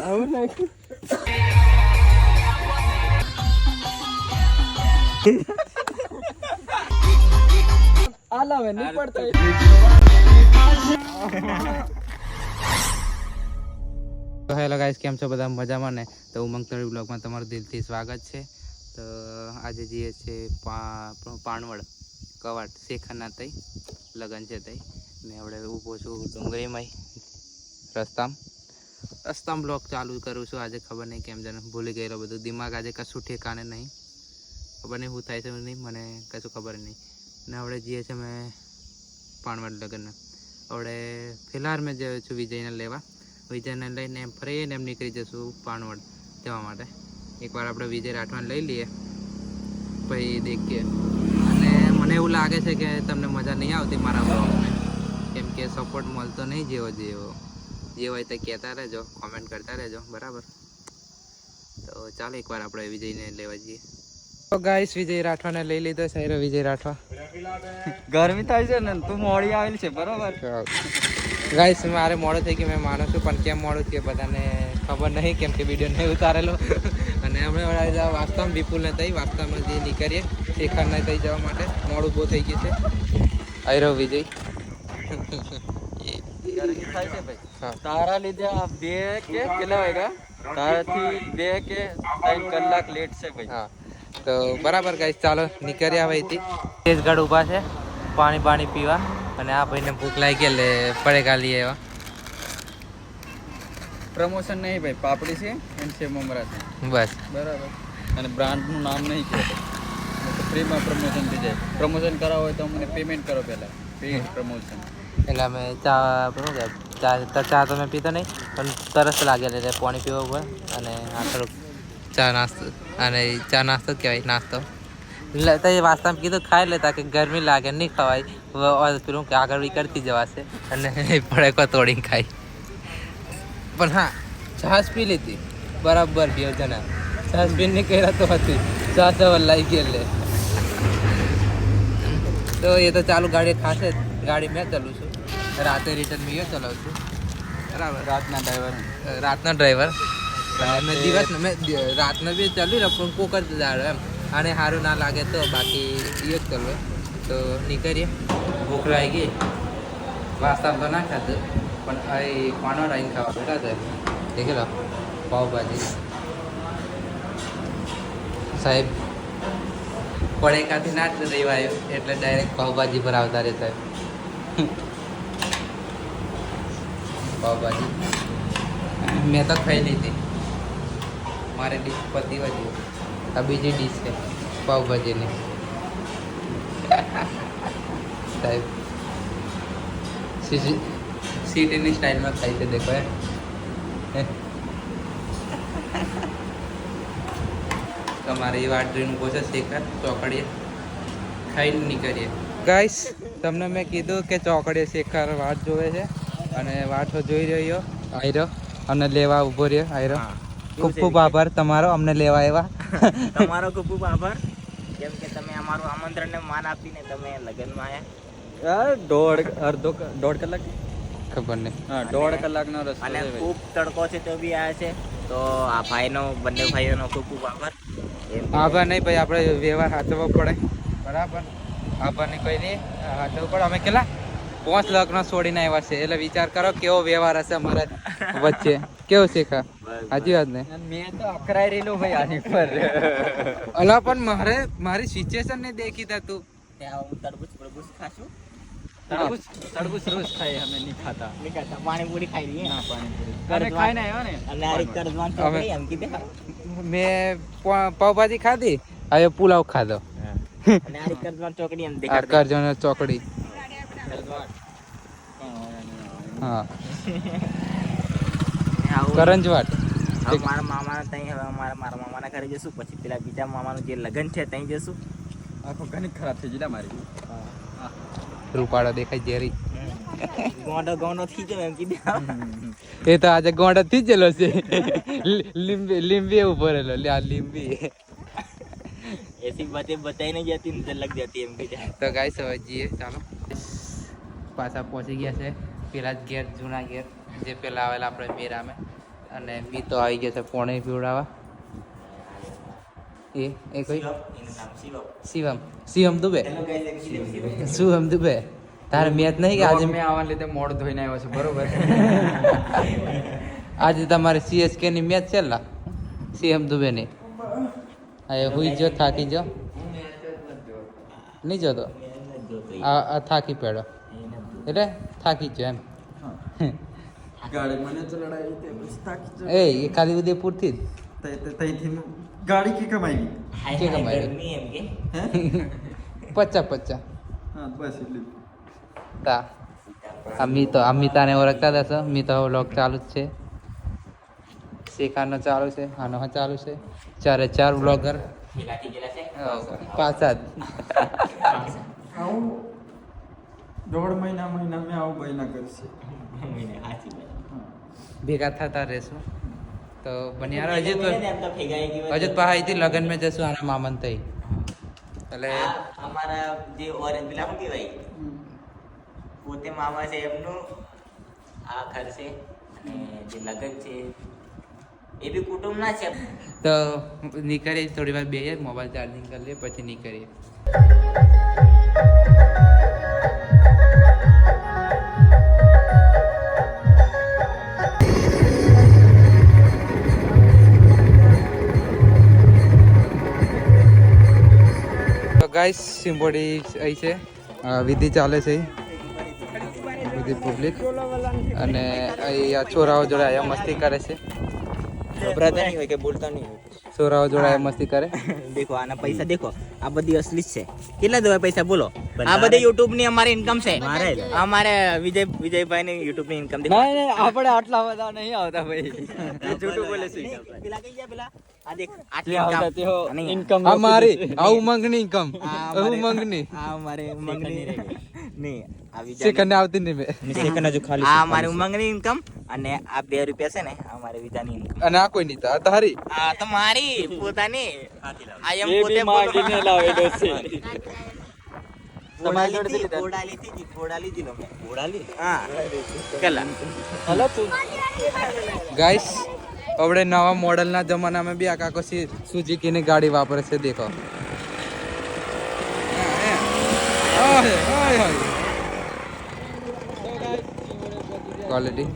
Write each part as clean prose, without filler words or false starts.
આવું નાખ્યું આ લાવે નહીં પડતા તો હેલો ગાઈસ, કેમ છો બધા? મજામાં ને? તો ઉમંગ તળી બ્લોગમાં તમારું દિલથી સ્વાગત છે. તો આજે જઈએ છે પાણવડ કવાટ શેખાના તઈ લગન છે તઈ ને આપણે ઊભો છું ડુંગળીમાં રસ્તામાં બ્લોગ ચાલુ કરું છું. આજે ખબર નહીં કેમ જાણે ભૂલી ગયેલો બધું, દિમાગ આજે કશું ઠેકાને નહીં, ખબર નહીં શું થાય છે નહીં, મને કશું ખબર નહીં. ને આપણે જઈએ છીએ અમે પાણવડ લગ્નને. આપણે ફિલહાલ મેં જયો છું વિજયને લેવા. વિજયને લઈને એમ ફરીને એમ નીકળી જશું પાણવડ જવા માટે. એકવાર આપણે વિજય રાઠવાને લઈ લઈએ પછી દેખીએ. અને મને એવું લાગે છે કે તમને મજા નહીં આવતી મારા બ્લોગને, કેમ કે સપોર્ટ મળતો નહીં જેવો જે હોય તે કહેતા રહેજો, કોમેન્ટ કરતા રહેજો, બરાબર? તો ચાલો એકવાર આપણે વિજયને લેવા જઈએ. તો ગાઈસ, વિજય રાઠવાને લઈ લીધો છે. વિજય રાઠવા ગરમી થાય છે ને, તું મોડી આવેલ છે, બરોબર? ગાઈસ, મારે મોડું થઈ ગયું, મેં માનું છું, પણ કેમ મોડું થયું બધાને ખબર નહીં, કેમ કે વિડીયો નહીં ઉતારેલો. અને અમે વાસ્તવમાં વિપુલને થઈ વાસ્તવમાં જે નીકળીએ શેખરને થઈ જવા માટે મોડું બહુ થઈ ગયું છે. આયરો વિજય ગરમી થાય છે ભાઈ, તારા લીધે આ 2 કે કેટલા વાગ્યા? તારાથી 2 કે 3 કલાક લેટ છે ભાઈ. હા, તો બરાબર ગાઈસ, ચાલો નીકળ્યા ભાઈથી. તેજગઢ ઊભા છે પાણી પીવા, અને આ ભાઈને ભૂખ લાગી એટલે પડેગા લઈએ એવા. પ્રમોશન નહીં ભાઈ, પાપડી છે એન્ડ છે મમરા છે, બસ બરાબર. અને બ્રાન્ડનું નામ નહીં કહેતો, તો ફ્રીમાં પ્રમોશન થઈ જાય. પ્રમોશન કરાવો હોય તો મને પેમેન્ટ કરો પહેલાં, પેઇડ પ્રમોશન. એટલે અમે ચા તો મેં પીતો નહીં, પણ તરસ લાગે એટલે પાણી પીવું પડે. અને આ થોડુંક ચા નાસ્તો કહેવાય, નાસ્તો તો એ વાસ્તવમાં કીધું ખાઈ લેતા કે ગરમી લાગે નહીં ખવાય, પેલું કે આગળ કરતી જવાશે અને પડે તોડીને ખાઈ. પણ હા, છાશ પી લીધી બરાબર. 2 જણા છાશ પી નહીં કર્યા તો હતી, છાશ લાગી ગઈ એટલે. તો એ તો ચાલુ ગાડી ખાશે, ગાડી મેં ચલું છું, રાતે રિટર્ન મેં ચલાવું છું, બરાબર? રાતના ડ્રાઈવર મેં દિવસ મેં રાતના બી ચાલી રહ્યો, પણ કોક જ દાડો એમ. આને સારું ના લાગે તો બાકી એ જ ચલવે. તો નીકળીએ. ભૂખ લાગી ગઈ, વાસ્તા તો ના ખાધું, પણ અહીં પાણવડ આવીને ખાવા બેઠા છે. દેખી લો પાવભાજી સાહેબ પડેકાથી ના જ રેવાયો એટલે ડાયરેક્ટ પાવભાજી પર આવતા રહે સાહેબ. પાવભાજી મેં તો ખાઈ લીધી, મારે ડીશ પતી વધી. આ બીજી ડીશ છે પાવભાજીની. સાહેબ સિટીની સ્ટાઇલમાં ખાઈ છે, દેખો એ. તમારી વાટ જોઈને ઊભો છે શેખર, ચોકડીએ ખાઈને નીકળીએ. ગાઈસ, તમને મેં કીધું કે ચોકડીએ શેખર વાટ જોવે છે, અને વાટ જોઈ રહ્યો આયરો, અમને લેવા ઊભો રહ્યો આયરો. ખૂબ ખૂબ આભાર તમારો, અમને લેવા આવ્યા. તમારો ખૂબ ખૂબ આભાર, કેમ કે તમે અમારું આમંત્રણને માન આપીને તમે લગ્નમાં આવ્યા. દોઢ કલાક ખબર નહીં, હા, 1.5 કલાકનો રસ્તો અને છે ખૂબ તડકો છે તો બી આવ્યા છે. તો આ બંને ભાઈઓનો ખૂબ ખૂબ આભાર. આભાર નહીં ભાઈ, આપણે વ્યવહાર સાચવવો પડે, બરાબર? આભાર નહીં કોઈ નહીં, સાચવવું પડે. અમે કેટલા 5 લગ્ન છોડીને આવ્યા છે, એટલે વિચાર કરો કેવો વ્યવહાર હશે અમારા વચ્ચે. કેવું શીખા? સાચી વાત ને? મેં તો અકરાઈ રહેલો ભાઈ આની પર. અલા પણ મારી સિચ્યુએશન ને દેખી તા તું. ત્યાં હું તરબૂચ ખાશું. તરબૂચ રોજ ખાઈએ, અમે નહીં ખાતા. પાણીપુરી ખાઈ લઈએ. ના, પાણીપુરી અરે ખાઈને આવ્યા ને. અને આ રીત કરજવાન ચોકડી એમ કીધે. મેં પાવભાજી ખાધી, હવે પુલાવ ખાધો. અને આ રીત કરજવાન ચોકડી એમ આ કરજણ ચોકડી. હા, કરંજવાટ. મારા મામાના ત્યાં હવે મારા મામાના ઘરે જશું, પછી પેલા બીજા મામાનું જે લગ્ન છે ત્યાં જશું. આખો ઘણી ખરાબ થઈ ગઈ મારી. રૂપાળો દેખાય જેરી. ગોંડો થઈ જાય એમ કીધે. એ તો આજે ગોંડો થી જ છે. લીંબી ઉભો રહેલો, લીંબી એસી બાતે બતાઈ નહીં જતી ને લગ જતી એમ કીધે. તો ગાઈસ હવે જઈએ, ચાલો. પાછા પહોંચી ગયા છે પેલા જ ઘેર, જૂના ઘેર જે પેલા આવેલા આપણે મેરામે. અને બી તો આવી ગયા છે પોણે પીવડાવવા. એ કોઈ શિવમ શિવમ દુબે શિવમ દુબે તારે મેચ નહીં કે આજે મેં આવવાને લીધે મોડ ધોઈને આવ્યો છે બરોબર. આજે તમારે CSK ની મેચ છે લા શિવમ દુબે ની. હા હુઈ જો થાકી જો નહીં જોતો આ થાકી પડ્યો એટલે થાકી જો એમ. ગાડી મને તો લડાઈ તે બસ તાકી એ ખાલી ઉદયપુર થી તઈથી ગાડી કે કમાઈ કે કમાઈ એમ કે 50 હા બસ એટલી તા અમિતાને ઓળખતા હશો. અમિતા વ્લોગ ચાલુ જ છે. શેખાનો ચાલુ છે. આનો ચાલુ છે. 4 વ્લોગર પાછા આવું 1.5 મહિના મેં આવું બહીના કરશે ભેગા થતા રહેશું તો બન્યા રહો. હજુ પાહાઈથી લગન મેં જશું આના મામન થઈ એટલે અમારા જે ઓરેન્જ પેલા શું કહેવાય પોતે મામા છે એમનું આ ઘર છે અને જે લગન છે એ બી કુટુંબના છે. તો નીકળીએ થોડી વાર બેહીએ મોબાઈલ ચાર્જિંગ કરી લઈએ પછી નીકળીએ. તો ગાઈસ સિમ્બોડી અહીં છે વિધિ ચાલે છે વિધિ પબ્લિક અને અહીંયા છોરાઓ જોડે અહીંયા મસ્તી કરે છે. ગભરાતા નહીં હોય કે બોલતા નહીં હોય. છોરાઓ જોડે અહીંયા મસ્તી કરે. દેખો આના પૈસા દેખો આ બધી અસલી જ છે. કેટલા દેવાય પૈસા બોલો? આ બધી YouTube ની અમારી ઇન્કમ છે. અમારે વિજયભાઈ ની YouTube ની ઇન્કમ દેખો. નહીં આપણે આટલા બધા નહીં આવતા ભાઈ જૂઠું બોલે છે પેલા કઈ ગયા પેલા આ દેખ જે આટલી આવતા તેઓ ઇન્કમ અમારી આ ઉમંગની ઇન્કમ ઉમંગની આ અમારે ઉમંગની નહીં આ સેકન્ડ આવતી નહીં આ અમારે ઉમંગની ઇન્કમ અને આ 2 રૂપિયા છે ને આ અમારે વિજાની ઇન્કમ. અને આ કોઈ નહીં તારી આ તો મારી પોતાની આ એમ એ પોતે બી માંગીને લાવેલો છે ઘોડા લીધી લો મેં ઘોડાલી હા કલા હલો તું ગાઈસ હવે નવા મોડલના જમાનામાં બી આ કાકો સુઝુકીની ગાડી વાપરે છે દેખો. ક્વોલિટી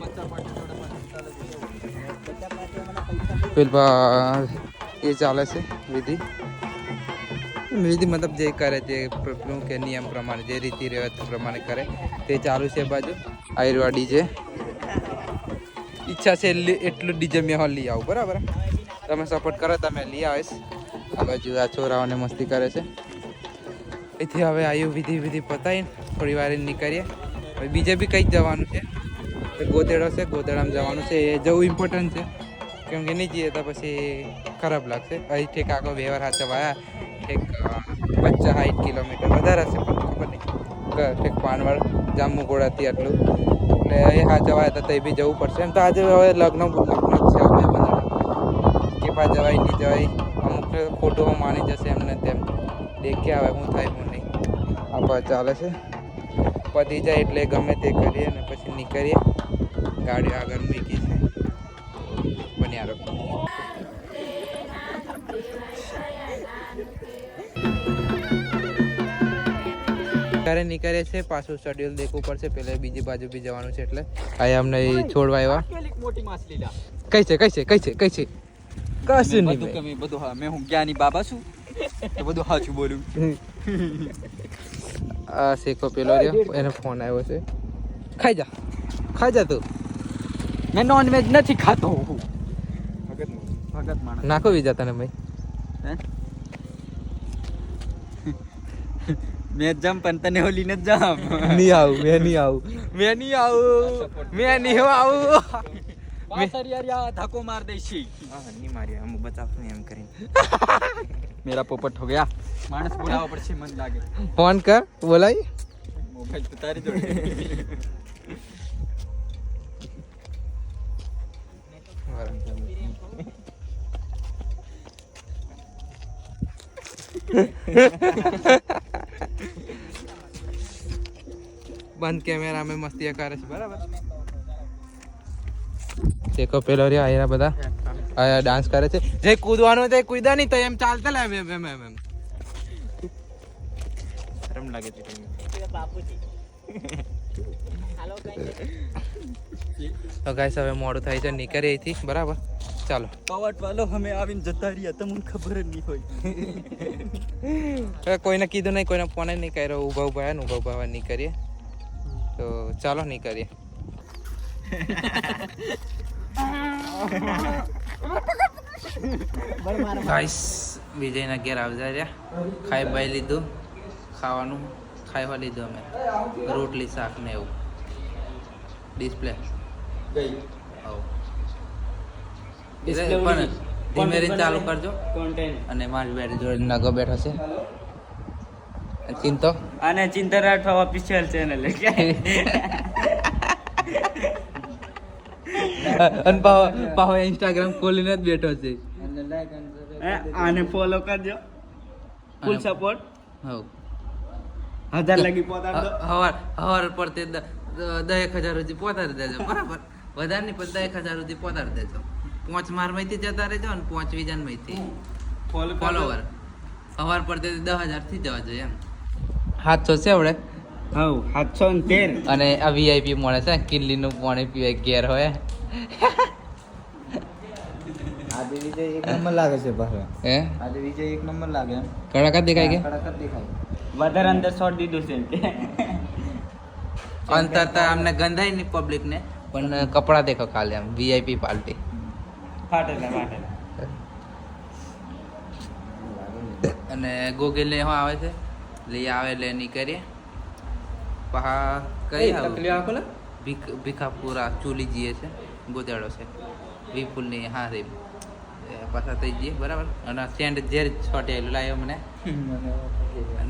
પેલા એ ચાલે છે વિધિ મતલબ જે કરે તે કે નિયમ પ્રમાણે જે રીતિ રિવાજ પ્રમાણે કરે તે ચાલુ છે. બાજુ આયુર્વા ડીજે ઈચ્છા છે એટલું ડીજે મેં લઈ આવું બરાબર. તમે સપોર્ટ કરો તમે લઈ આવીશ. આ બાજુ આ છોરાઓને મસ્તી કરે છે. એથી હવે આયુ વિધિ પતાવીને થોડી વાર નીકળીએ. હવે બીજે બી કંઈક જવાનું છે. ગોતેડો છે ગોતેડામાં જવાનું છે. એ જવું ઇમ્પોર્ટન્ટ છે કેમ કે નહીં જઈએ તો પછી ખરાબ લાગશે. અહીં ઠેક આખો વ્યવહાર સાચવાયા ઠેક 50-60 કિલોમીટર વધારે હશે પણ ખબર નહીં ઠેક પાનવાડ જાંબુઘોડાથી આટલું એટલે એ સાચવાયા હતા તો એ બી જવું પડશે. એમ તો આજે હવે લગ્ન જ છે આપણે બધા કે પા જવાય નહીં જવાય અમુક ફોટોમાં માની જશે એમને તેમ દેખી આવે હું થાય હું નહીં આપવા ચાલે છે. પતી જાય એટલે ગમે તે કરીએ અને પછી નીકળીએ. ગાડી આગળ મૂકી છે બન્યા રહો. ત્યારે નીકળે છે પાછું શેડ્યુલ દેખવું પડશે. પહેલા બીજી બાજુ બી જવાનું છે એટલે અહીંયા અમને છોડવા આવ્યા. મોટી માછલી લા કઈ છે કશું નહીં બધું કમી બધું હા મેં હું જ્ઞાની બાબા છું તો બધું સાચું બોલું. આ શેખો પેલો રહ્યો એને ફોન આવ્યો છે. ખાઈ જા તું. મેં નોનવેજ નથી ખાતો ભગત માણસ નાખો બીજા તને ભાઈ. મેં જમ પણ તને ઓલી ને જમ નહીં આવું યાર ધક્કો માર દેશી નહીં મારી અમુક બચાવશું એમ કરીને મેરા પોપટ હો ગયા. માણસ બોલાવવા પડશે મન લાગે. ફોન કર બોલાય. મોબાઈલ તો તારી જોડે બંધ કેમેરા में મસ્તી કરે છે બરાબર. દેખો પેલો રે આયરા બધા આ ડાન્સ કરે છે. જે કૂદવાનું તે કૂદા નહીં તો એમ ચાલતા લે એમ શરમ લાગે છે તમને તો ગાઈસ હવે મોડું થાય છે નીકળી અહીંથી બરાબર. ચાલો કવાટ વાલો અમે આવીને જતા રહ્યા તમને ખબર જ નહીં હોય. કોઈને કીધું નહીં, કોઈને ફોન નહીં કર્યો. ઊભા ઊભા ને ઊભા ઊભા નીકળીએ. તો ચાલો નીકળીએ. ગાઈસ વિજયના ઘેર આવજા રહ્યા. ખાઈ બાઈ લીધું, ખાવાનું ખાવા લીધું અમે, રોટલી શાક ને એવું. ડિસ્પ્લે પણ ધીમે રીતે ચાલુ કરજો. અને મારી બેટી જોડે નગો બેઠો છે ચિંતો અને ચિંતા રાઠવા ઓફિશિયલ ચેનલ અને પાહો ઇન્સ્ટાગ્રામ ખોલીને જ બેઠો છે. આને ફોલો કરજો, ફૂલ સપોર્ટ. હવ 1000 લગી પહોંચાડ દો. હવાર પડતે 10,000 સુધી પહોંચાડી દેજો બરાબર. વધારે નહીં પણ 10,000 સુધી પહોંચાડી દેજો. 5 માર માંથી જતા રહેજો અને 5 વિજન માંથી ફોલોવર. હવાર પડતે 10,000 થી જવા જોઈએ એમ. 700 છે આવડે. હવ 713. અને આ વીઆઈપી મળે છે, કિલ્લીનું પાણી પીવાય ઘેર હોય. આજે વિજય એક નંબર લાગે છે પાછો. હે આજે વિજય એક નંબર લાગે એમ. કડાકા દેખાય કે કડાકા દેખાય. વધારે અંદર શોટ દીધું છે અંતર તો અમને ગંધાય નહીં પબ્લિક ને, પણ કપડા દેખો ખાલી આમ વીઆઈપી પાર્ટી. ફાટેલા અને ગોગેલ ને આવે છે, લઈ આવે લે નીકળીએ. પહા કઈ આવું ભીખાપુરા ચૂલી જઈએ છે, ગોદાડો છે વિપુલની. હા રે પાછા થઈ જઈએ બરાબર. અને સેન્ડ ઝેર છોટેલું લાવ્યો મને.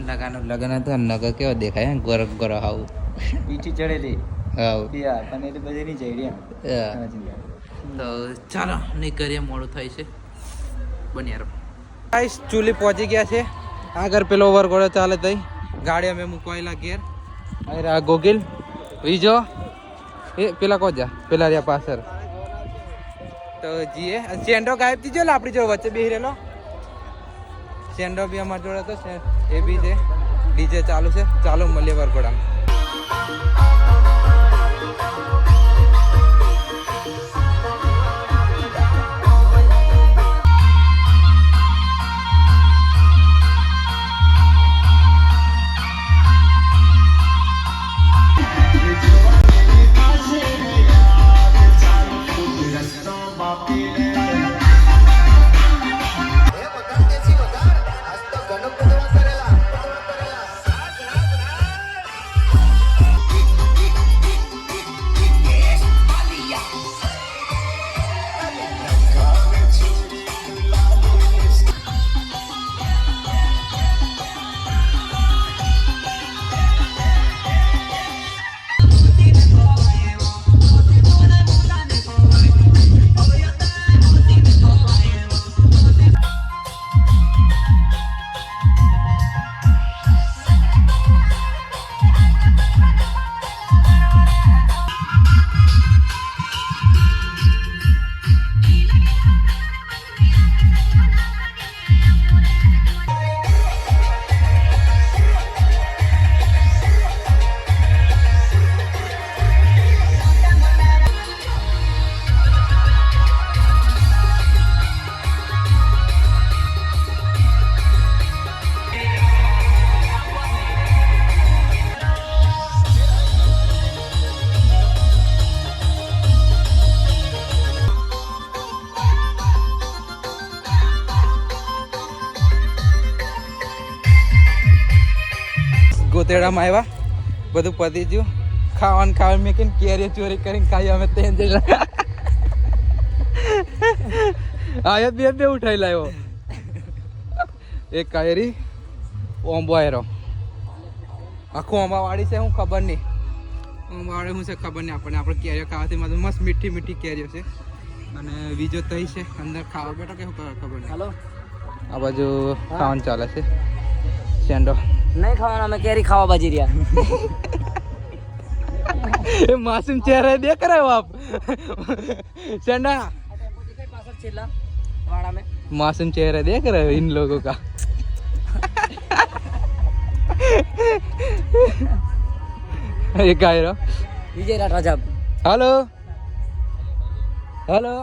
નગાનું લગ્ન હતું, નગર કેવો દેખાય ગોરખ ગોરો આવું પીઠી ચડેલી હાવ. યાર પણ એટલે બધી નહીં ચડી એમ. તો ચાલો નીકળીએ, મોડું થાય છે. બન્યા રહો. ચૂલી પહોંચી ગયા છે. આગળ પેલો ઓવરગોળો ચાલે તઈ ગાડી અમે મૂકવાયેલા ઘેર. અરે આ ગોગિલ વિજો એ પેલા કો જા પેલા રહ્યા પાછળ. તો જીએ ચેન્ડો ગાયબ થઈ ગયો આપણી જોડે વચ્ચે બેસી રહેલો. ચેન્ડો બી અમારી જોડે હતો, એ બી છે. ડીજે ચાલુ છે. ચાલો મળીએ વરઘોડામાં. ગોતેડામાં આવ્યા, બધું પતી ગયું. ખાવાનું મેકીને કેરી ચોરી કરીને ખાઈ અમે તે આયો બે ઉઠાઈ લાવ્યો. એક કાયરી ઓંબો આયરો. આખું ઓંબાવાળી છે, હું ખબર નહીં ઓંબાવાળી શું છે ખબર નહીં આપણને. આપણે કેરીઓ ખાવાથી મસ્ત મીઠી મીઠી કેરીઓ છે. અને બીજો તઈ છે અંદર ખાવા બેઠો કે ખબર નહીં. હાલો આ બાજુ ખાવાનું ચાલે છે. સેન્ડો નહીં ખાવાના, અમે કેરી ખાવા બાજી રહ્યા. मासूम चेहरा देख रहे हो आप चंदा मासूम चेहरा देख रहे हो इन लोगों का ये काय रो विजय राठवा साहब हेलो हेलो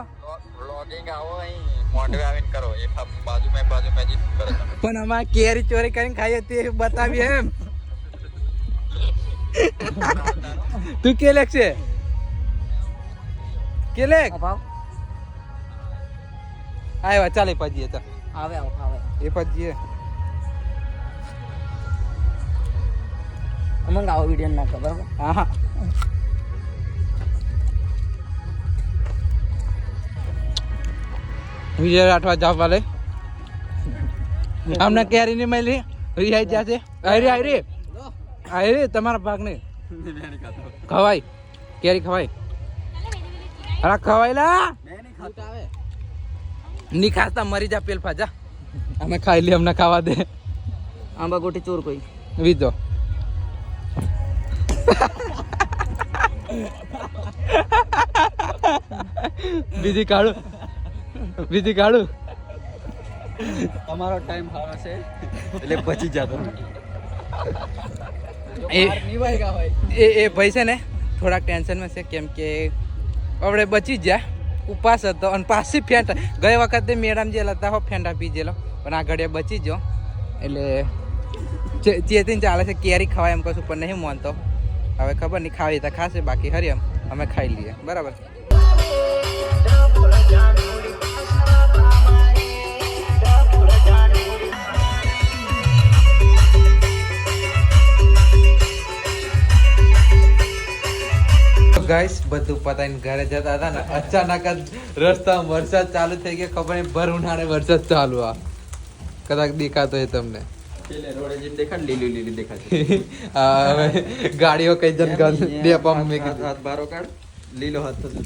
વ્લોગિંગ આવો અહીં મોઢવે આવીને કરો એ બાજુમાં જ કરો તમે પણ અમારે કેરી ચોરી કરીને ખાઈએ તે બતાવીએ એમ તું કે લેખ છે કે લેખ ભાવ આવ્યા ચાલે પાજીએ ચાલ આવે આવે એ પાજીએ મંગાવો વિડીયો નાખો બરાબર હા હા વિજય રાઠવા જાવ વાલે અમને કેરી ની મળી રિહાઈ જ્યાં છે આયરી તમારા ભાગ નહીં ખવાય કેરી ખવાય અરે ખવાય લા ની ખાતા મરી જા પેલ ફાજા અમે ખાઈ લી અમને ખાવા દે આંબા ગોટી ચોર કોઈ વીજો બીજી કાઢું તમારો ટાઈમ સારો છે એટલે બચી જાતો એ ભાઈ છે ને થોડાક ટેન્શનમાં છે કેમ કે આપણે બચી જ ગયા ઉપવાસ હતો અને પાછી ફેંટા ગઈ વખતે મેડમ જે હતા હો ફેંટા પીજેલો પણ આ ઘડીએ બચી ગયો એટલે ચેતીને ચાલે છે કેરી ખવાય એમ કશું પણ નહીં માનતો હવે ખબર નહીં ખાવી તો ખાશે બાકી હરિયમ અમે ખાઈ લઈએ બરાબર ગાઈસ બધું પતાઈને ઘરે જતા હતા ને અચાનક જ રસ્તામાં વરસાદ ચાલુ થઈ ગયો ખબર નહીં ભર ઉનાળે વરસાદ ચાલુ આ કદાચ દેખાતો હોય તમને રોડે જે દેખાડ લીલી દેખાશે હવે ગાડીઓ કઈ જન બે પંપ મેં હાથ બારો કાઢ લીલો હાથ થશે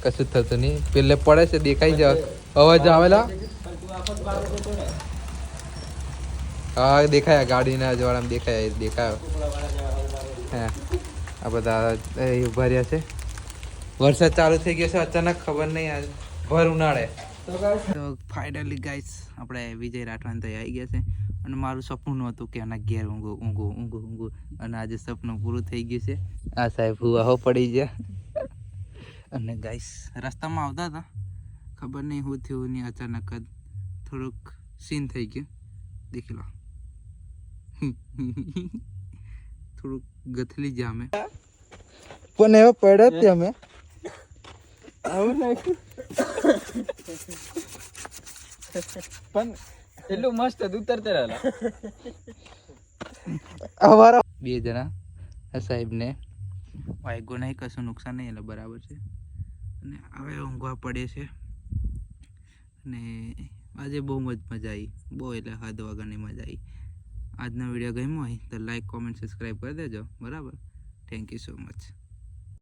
કશું થતું નહીં પેલે પડે છે દેખાઈ જાવ અવાજ આવેલા હા દેખાયા ગાડીના અજવાળામાં દેખાયો હા આ બધા ઉભા રહ્યા છે વરસાદ ચાલુ થઈ ગયો છે અચાનક ખબર નહીં આજ ભર ઉનાળે તો ફાઇનલી ગાઈસ આપણે વિજય રાઠવાન તો આવી ગયા છે અને મારું સપનું હતું કે આના ઘેર ઊંઘું અને આજે સપનું પૂરું થઈ ગયું છે આ સાહેબ હુવાહો પડી ગયા અને ગાઈસ રસ્તામાં આવતા હતા ખબર નહીં શું થયું નહીં અચાનક જ થોડુંક સીન થઈ ગયું દેખી લો થોડુંક ગથલી જામે પણ એવો પડ્યો જ અમે આવું પણ એટલું મસ્ત ઉતરતે રહેલા અમારા બે જણા આ સાહેબને વાગ્યો નહીં કશું નુકસાન નહીં એટલે બરાબર છે અને હવે ઊંઘવા પડે છે અને આજે બહુ મજા આવી બહુ એટલે હદ વગરની મજા આવી આજનો વિડીયો ગમ્યો હોય તો લાઈક કોમેન્ટ સબસ્ક્રાઈબ કરી દેજો બરાબર થેન્ક યુ સો મચ